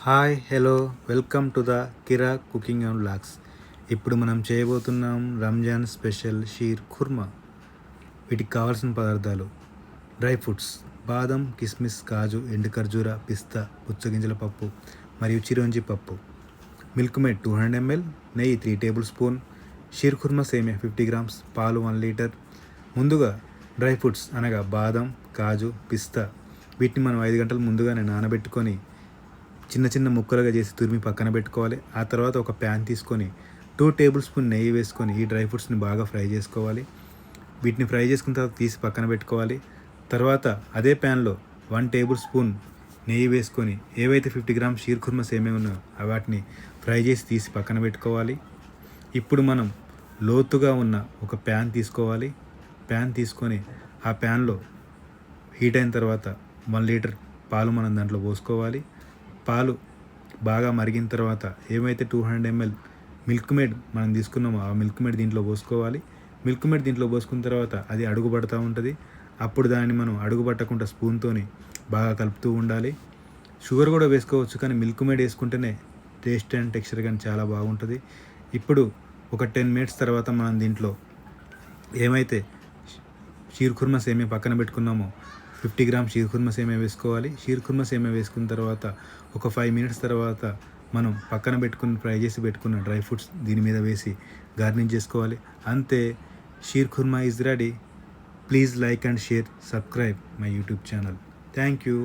Hi hello welcome to the Kira cooking and vlogs. ఇప్పుడు మనం చేయబోతున్నాం రంజాన్ స్పెషల్ షీర్ ఖుర్మా. వీటికి కావాల్సిన పదార్థాలు: డ్రై ఫ్రూట్స్, బాదం, కిస్మిస్, కాజు, ఎండు ఖర్జూర, పిస్తా, పుచ్చగింజల పప్పు మరియు చిరోంజి పప్పు, మిల్క్ మేడ్ 200 ml, నెయ్యి 3 టేబుల్ స్పూన్, షీర్ ఖుర్మా సేమియా 50 grams, పాలు 1 లీటర్. ముందుగా డ్రై ఫ్రూట్స్ అనగా బాదం, కాజు, పిస్తా వీటిని మనం 5 గంటల ముందుగానే నానబెట్టుకొని చిన్న చిన్న ముక్కలుగా చేసి తురిమి పక్కన పెట్టుకోవాలి. ఆ తర్వాత ఒక ప్యాన్ తీసుకొని 2 టేబుల్ స్పూన్ నెయ్యి వేసుకొని ఈ డ్రై ఫ్రూట్స్ని బాగా ఫ్రై చేసుకోవాలి. వీటిని ఫ్రై చేసుకున్న తర్వాత తీసి పక్కన పెట్టుకోవాలి. తర్వాత అదే ప్యాన్లో 1 టేబుల్ స్పూన్ నెయ్యి వేసుకొని ఏవైతే 50 grams షీర్ ఖుర్మా సేమియా ఉన్నాయో వాటిని ఫ్రై చేసి తీసి పక్కన పెట్టుకోవాలి. ఇప్పుడు మనం లోతుగా ఉన్న ఒక ప్యాన్ తీసుకోవాలి. ప్యాన్ తీసుకొని ఆ ప్యాన్లో హీట్ అయిన తర్వాత 1 లీటర్ పాలు మనం దాంట్లో పోసుకోవాలి. పాలు బాగా మరిగిన తర్వాత ఏమైతే 200 ml మిల్క్ మేడ్ మనం తీసుకున్నామో ఆ మిల్క్ మేడ్ దీంట్లో పోసుకోవాలి. మిల్క్ మేడ్ దీంట్లో పోసుకున్న తర్వాత అది అడుగు పడుతూ ఉంటుంది. అప్పుడు దాన్ని మనం అడుగు పట్టకుండా స్పూన్తోని బాగా కలుపుతూ ఉండాలి. షుగర్ కూడా వేసుకోవచ్చు, కానీ మిల్క్ మేడ్ వేసుకుంటేనే టేస్ట్ అండ్ టెక్స్చర్ కానీ చాలా బాగుంటుంది. ఇప్పుడు ఒక 10 minutes తర్వాత మనం దీంట్లో ఏమైతే షీర్ ఖుర్మా సేమియా పక్కన పెట్టుకున్నామో 50 grams షీర్ ఖుర్మా సేమియా వేసుకోవాలి. షీర్ ఖుర్మా సేమియా వేసుకున్న తర్వాత ఒక 5 minutes తర్వాత మనం పక్కన ఫ్రై చేసి పెట్టుకున్న డ్రై ఫ్రూట్స్ దీని మీద వేసి గార్నిష్ చేసుకోవాలి. అంతే, sheer khurma is ready. Please like and share, subscribe my YouTube channel. Thank you.